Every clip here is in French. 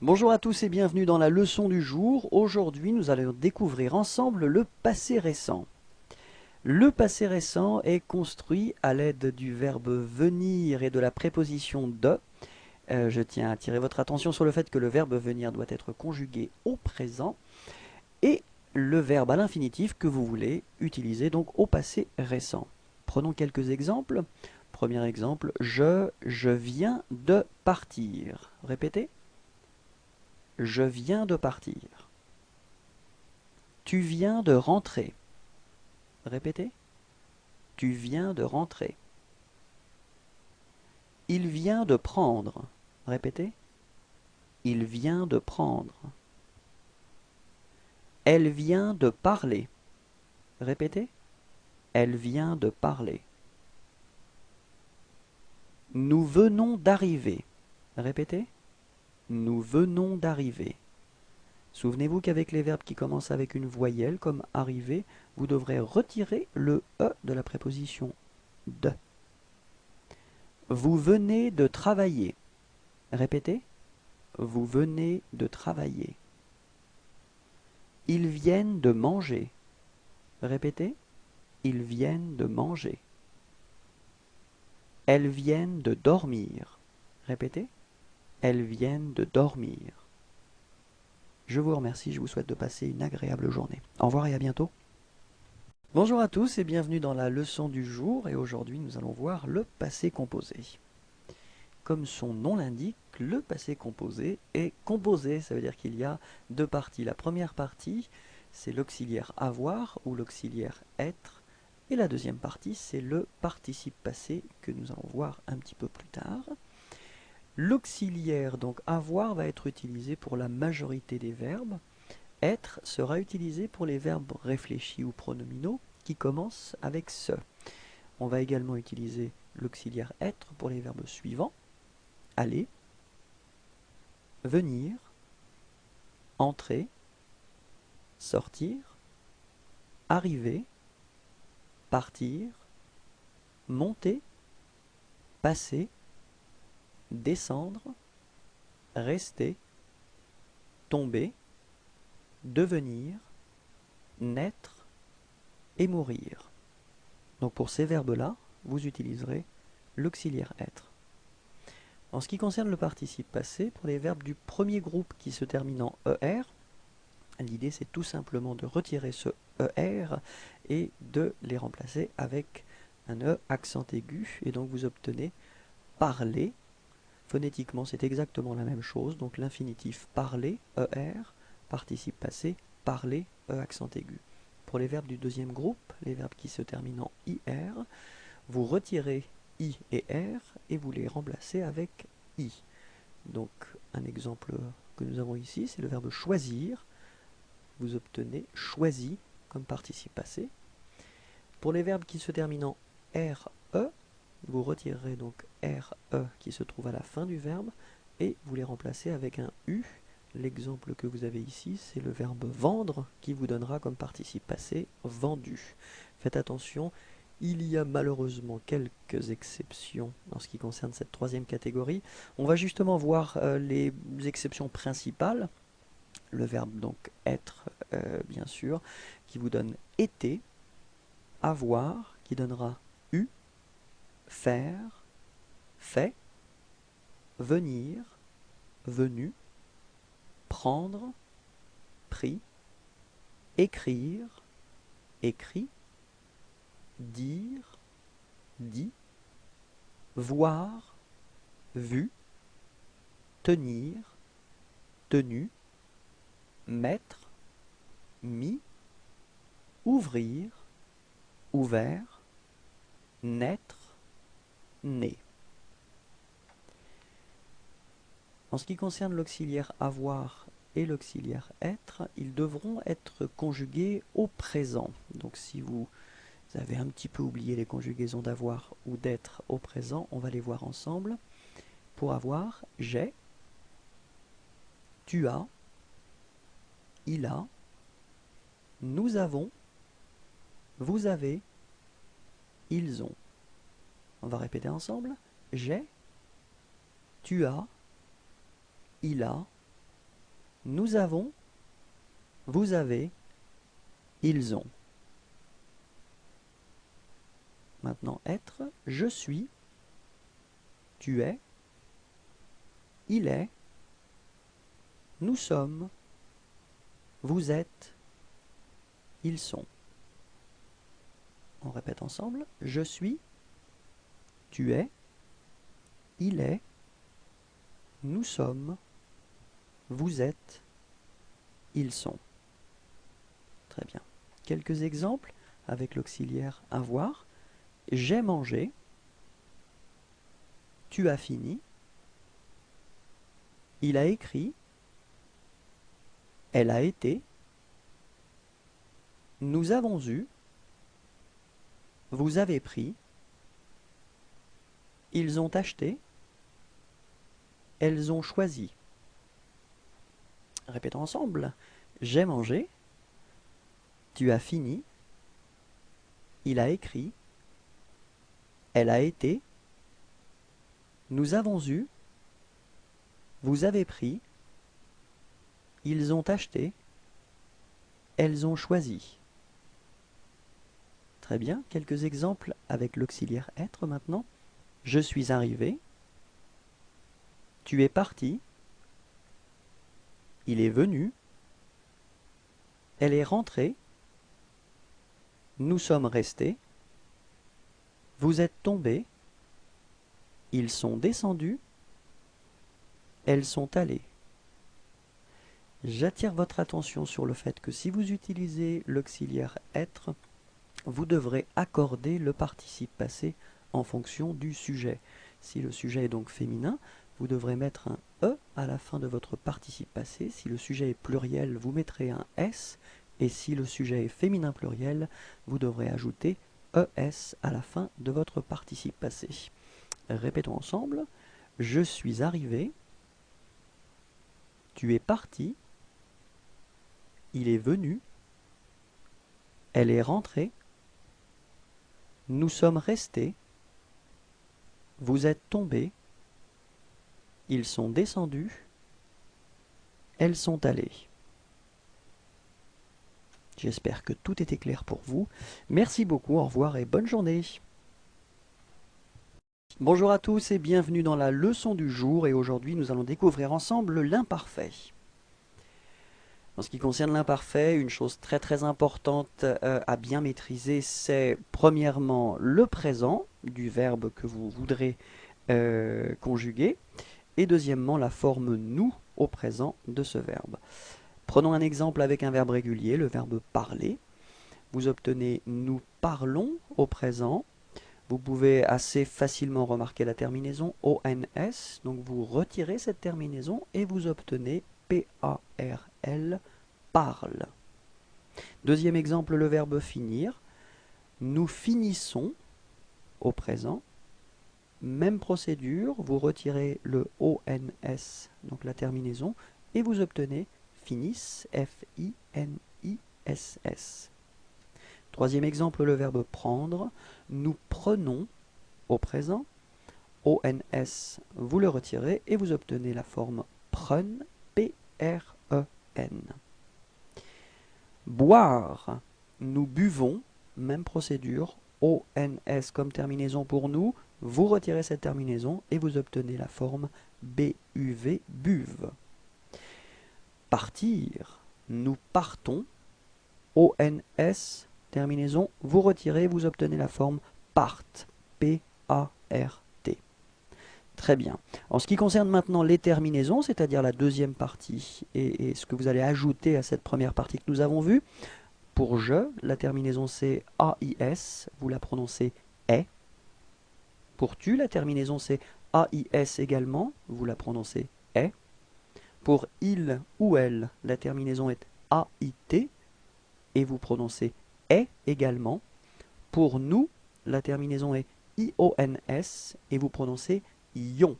Bonjour à tous et bienvenue dans la leçon du jour. Aujourd'hui, nous allons découvrir ensemble le passé récent. Le passé récent est construit à l'aide du verbe venir et de la préposition de. Je tiens à attirer votre attention sur le fait que le verbe venir doit être conjugué au présent et le verbe à l'infinitif que vous voulez utiliser donc au passé récent. Prenons quelques exemples. Premier exemple, je viens de partir. Répétez. Je viens de partir. Tu viens de rentrer. Répétez. Tu viens de rentrer. Il vient de prendre. Répétez. Il vient de prendre. Elle vient de parler. Répétez. Elle vient de parler. Nous venons d'arriver. Répétez. Nous venons d'arriver. Souvenez-vous qu'avec les verbes qui commencent avec une voyelle, comme arriver, vous devrez retirer le E de la préposition de. Vous venez de travailler. Répétez. Vous venez de travailler. Ils viennent de manger. Répétez. Ils viennent de manger. Elles viennent de dormir. Répétez. Elles viennent de dormir. Je vous remercie, je vous souhaite de passer une agréable journée. Au revoir et à bientôt. Bonjour à tous et bienvenue dans la leçon du jour et aujourd'hui nous allons voir le passé composé. Comme son nom l'indique, le passé composé est composé, ça veut dire qu'il y a deux parties. La première partie, c'est l'auxiliaire avoir ou l'auxiliaire être, et la deuxième partie, c'est le participe passé que nous allons voir un petit peu plus tard. L'auxiliaire, donc avoir, va être utilisé pour la majorité des verbes. Être sera utilisé pour les verbes réfléchis ou pronominaux qui commencent avec ce. On va également utiliser l'auxiliaire être pour les verbes suivants. Aller, venir, entrer, sortir, arriver, partir, monter, passer, descendre, rester, tomber, devenir, naître et mourir. Donc pour ces verbes-là, vous utiliserez l'auxiliaire être. En ce qui concerne le participe passé, pour les verbes du premier groupe qui se terminent en ER, l'idée c'est tout simplement de retirer ce ER et de les remplacer avec un E accent aigu, et donc vous obtenez parler. Phonétiquement c'est exactement la même chose, donc l'infinitif parler, ER, participe passé, parler, E accent aigu. Pour les verbes du deuxième groupe, les verbes qui se terminent en IR, vous retirez I et R et vous les remplacez avec I. Donc un exemple que nous avons ici, c'est le verbe choisir. Vous obtenez choisi comme participe passé. Pour les verbes qui se terminent en RE, vous retirerez donc RE qui se trouve à la fin du verbe et vous les remplacez avec un U. L'exemple que vous avez ici, c'est le verbe vendre qui vous donnera comme participe passé vendu. Faites attention, il y a malheureusement quelques exceptions en ce qui concerne cette troisième catégorie. On va justement voir les exceptions principales. Le verbe donc être, bien sûr, qui vous donne été, avoir, qui donnera eu, faire, fait, venir, venu, prendre, pris, écrire, écrit, dire, dit, voir, vu, tenir, tenu, mettre, mis, ouvrir, ouvert, naître, né. En ce qui concerne l'auxiliaire avoir et l'auxiliaire être, ils devront être conjugués au présent. Donc si vous avez un petit peu oublié les conjugaisons d'avoir ou d'être au présent, on va les voir ensemble. Pour avoir, j'ai, tu as, il a, nous avons, vous avez, ils ont. On va répéter ensemble. J'ai, tu as, il a, nous avons, vous avez, ils ont. Maintenant, être, je suis, tu es, il est, nous sommes, vous êtes, ils sont. On répète ensemble. Je suis, tu es, il est, nous sommes, vous êtes, ils sont. Très bien. Quelques exemples avec l'auxiliaire avoir. J'ai mangé, tu as fini, il a écrit, elle a été, nous avons eu, vous avez pris, ils ont acheté, elles ont choisi. Répétons ensemble. J'ai mangé, tu as fini, il a écrit, elle a été, nous avons eu, vous avez pris, ils ont acheté, elles ont choisi. Très bien, quelques exemples avec l'auxiliaire être maintenant. Je suis arrivé, tu es parti, il est venu, elle est rentrée, nous sommes restés, vous êtes tombés, ils sont descendus, elles sont allées. J'attire votre attention sur le fait que si vous utilisez l'auxiliaire être, vous devrez accorder le participe passé en fonction du sujet. Si le sujet est donc féminin, vous devrez mettre un E à la fin de votre participe passé. Si le sujet est pluriel, vous mettrez un S. Et si le sujet est féminin pluriel, vous devrez ajouter ES à la fin de votre participe passé. Répétons ensemble. Je suis arrivé. Tu es parti. Il est venu. Elle est rentrée. Nous sommes restés. Vous êtes tombés. Ils sont descendus. Elles sont allées. J'espère que tout était clair pour vous. Merci beaucoup, au revoir et bonne journée. Bonjour à tous et bienvenue dans la leçon du jour. Et aujourd'hui, nous allons découvrir ensemble l'imparfait. En ce qui concerne l'imparfait, une chose très importante à bien maîtriser, c'est premièrement le présent du verbe que vous voudrez conjuguer. Et deuxièmement, la forme nous au présent de ce verbe. Prenons un exemple avec un verbe régulier, le verbe parler. Vous obtenez nous parlons au présent. Vous pouvez assez facilement remarquer la terminaison ONS. Donc vous retirez cette terminaison et vous obtenez PARL, parle. Deuxième exemple, le verbe finir. Nous finissons au présent. Même procédure, vous retirez le ONS, donc la terminaison, et vous obtenez finisse, F-I-N-I-S-S. Troisième exemple, le verbe prendre. Nous prenons au présent. ONS, vous le retirez et vous obtenez la forme prenne, P-R-E-N. Boire. Nous buvons. Même procédure. ONS comme terminaison pour nous. Vous retirez cette terminaison et vous obtenez la forme B-U-V, buve. Partir. Nous partons. ONS, terminaison, vous retirez, vous obtenez la forme part. P-A-R-T. Très bien. En ce qui concerne maintenant les terminaisons, c'est-à-dire la deuxième partie et ce que vous allez ajouter à cette première partie que nous avons vue, pour je, la terminaison c'est A-I-S, vous la prononcez est. Pour tu, la terminaison c'est A-I-S également, vous la prononcez est. Pour il ou elle, la terminaison est A-I-T et vous prononcez est également. Pour nous, la terminaison est I-O-N-S et vous prononcez ion.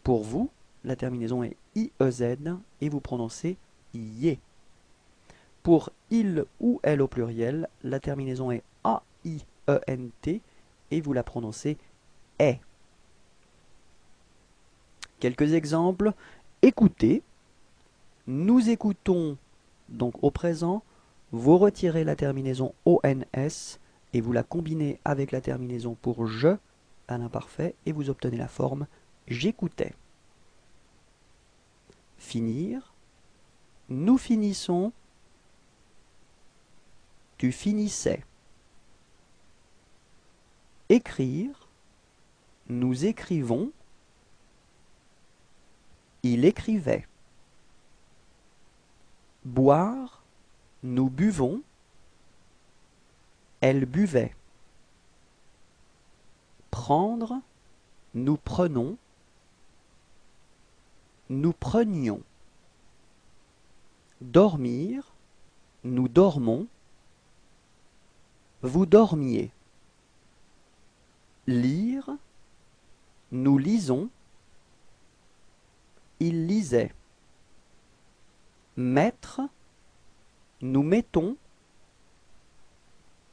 Pour vous, la terminaison est I-E-Z et vous prononcez ié. Pour il ou elle au pluriel, la terminaison est A-I-E-N-T et vous la prononcez est. Quelques exemples. Écoutez. Nous écoutons, donc au présent, vous retirez la terminaison ONS et vous la combinez avec la terminaison pour je à l'imparfait et vous obtenez la forme j'écoutais. Finir. Nous finissons. Tu finissais. Écrire. Nous écrivons. Il écrivait. Boire. Nous buvons. Elle buvait. Prendre. Nous prenons. Nous prenions. Dormir. Nous dormons. Vous dormiez. Lire. Nous lisons. Il lisait. Mettre. Nous mettons.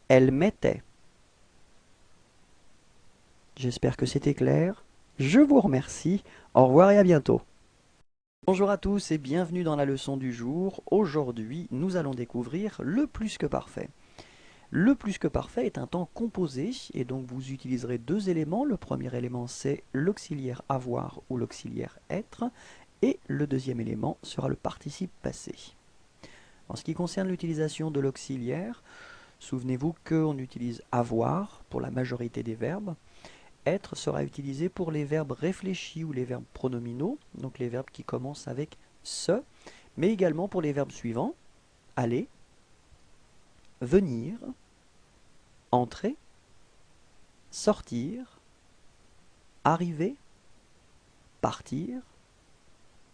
Elle mettait. J'espère que c'était clair. Je vous remercie. Au revoir et à bientôt. Bonjour à tous et bienvenue dans la leçon du jour. Aujourd'hui, nous allons découvrir le plus que parfait. Le plus que parfait est un temps composé et donc vous utiliserez deux éléments. Le premier élément c'est l'auxiliaire avoir ou l'auxiliaire être et le deuxième élément sera le participe passé. En ce qui concerne l'utilisation de l'auxiliaire, souvenez-vous qu'on utilise avoir pour la majorité des verbes. Être sera utilisé pour les verbes réfléchis ou les verbes pronominaux, donc les verbes qui commencent avec ce, mais également pour les verbes suivants, aller, venir, entrer, sortir, arriver, partir,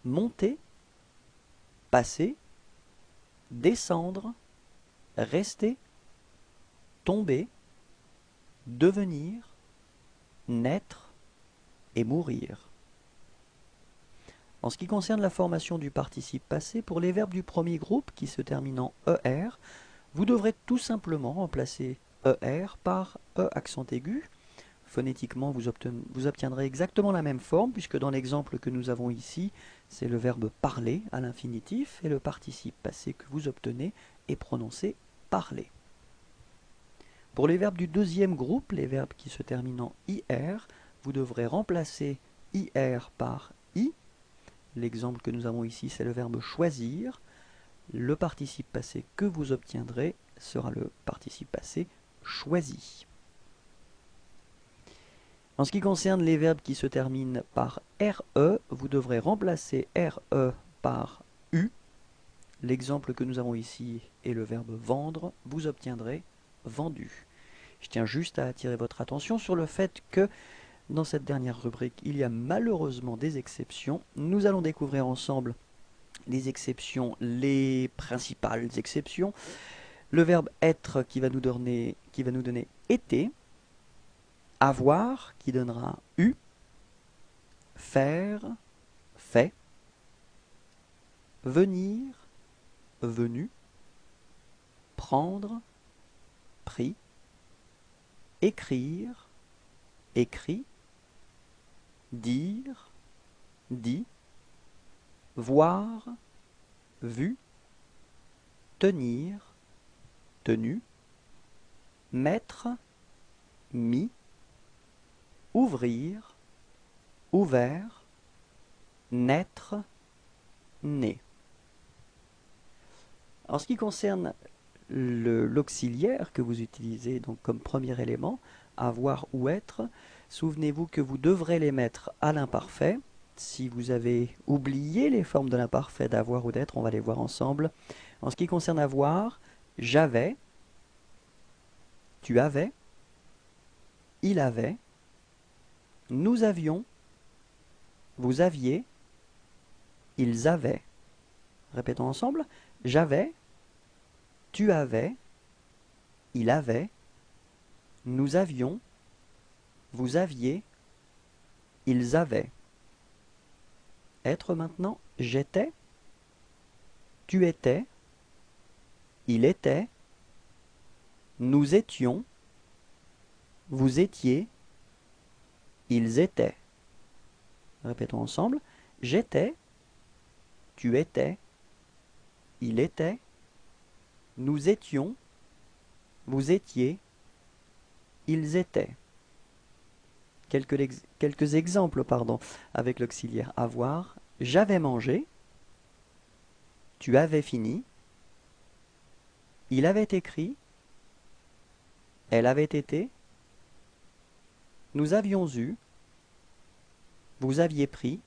monter, passer, descendre, rester, tomber, devenir, naître et mourir. En ce qui concerne la formation du participe passé, pour les verbes du premier groupe qui se terminent en ER, vous devrez tout simplement remplacer ER par E accent aigu. Phonétiquement, vous obtiendrez exactement la même forme, puisque dans l'exemple que nous avons ici, c'est le verbe parler à l'infinitif, et le participe passé que vous obtenez est prononcé parler. Pour les verbes du deuxième groupe, les verbes qui se terminent en IR, vous devrez remplacer IR par I. L'exemple que nous avons ici, c'est le verbe choisir. Le participe passé que vous obtiendrez sera le participe passé choisi. En ce qui concerne les verbes qui se terminent par RE, vous devrez remplacer RE par U. L'exemple que nous avons ici est le verbe vendre. Vous obtiendrez vendu. Je tiens juste à attirer votre attention sur le fait que dans cette dernière rubrique, il y a malheureusement des exceptions. Nous allons découvrir ensemble les exceptions, les principales exceptions. Le verbe être qui va nous donner été, avoir qui donnera eu, faire, fait, venir, venu, prendre, pris, écrire, écrit, dire, dit, voir, vu, tenir, tenu, mettre, mis, ouvrir, ouvert, naître, né. En ce qui concerne l'auxiliaire que vous utilisez donc comme premier élément, avoir ou être, souvenez-vous que vous devrez les mettre à l'imparfait. Si vous avez oublié les formes de l'imparfait d'avoir ou d'être, on va les voir ensemble. En ce qui concerne avoir, j'avais, tu avais, il avait, nous avions, vous aviez, ils avaient. Répétons ensemble. J'avais, tu avais, il avait, nous avions, vous aviez, ils avaient. Être maintenant, j'étais, tu étais, il était, nous étions, vous étiez, ils étaient. Répétons ensemble. J'étais, tu étais, il était, nous étions, vous étiez, ils étaient. Quelques exemples, avec l'auxiliaire avoir. J'avais mangé, tu avais fini, il avait écrit, elle avait été, nous avions eu, vous aviez pris,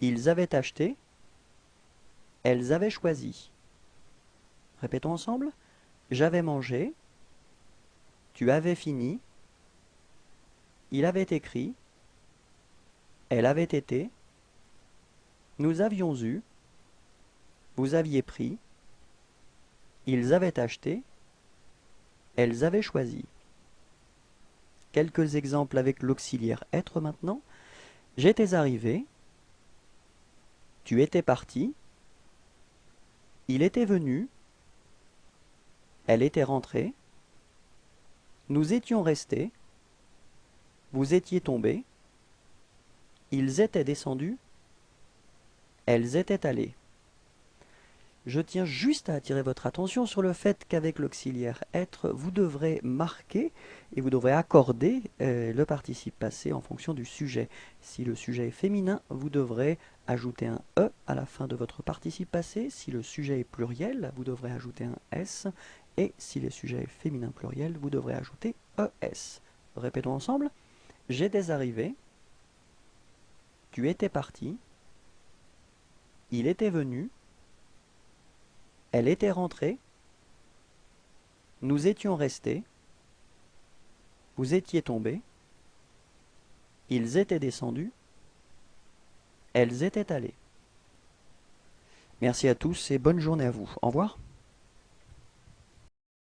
ils avaient acheté, elles avaient choisi. Répétons ensemble. J'avais mangé, tu avais fini, il avait écrit, elle avait été, nous avions eu, vous aviez pris, ils avaient acheté, elles avaient choisi. Quelques exemples avec l'auxiliaire être maintenant. J'étais arrivé, tu étais parti, il était venu, elle était rentrée, nous étions restés, vous étiez tombés, ils étaient descendus, elles étaient allées. Je tiens juste à attirer votre attention sur le fait qu'avec l'auxiliaire être, vous devrez marquer et vous devrez accorder le participe passé en fonction du sujet. Si le sujet est féminin, vous devrez ajouter un E à la fin de votre participe passé. Si le sujet est pluriel, vous devrez ajouter un S. Et si le sujet est féminin pluriel, vous devrez ajouter ES. Répétons ensemble. J'étais arrivé, tu étais parti, il était venu, elle était rentrée, nous étions restés, vous étiez tombés, ils étaient descendus, elles étaient allées. Merci à tous et bonne journée à vous. Au revoir.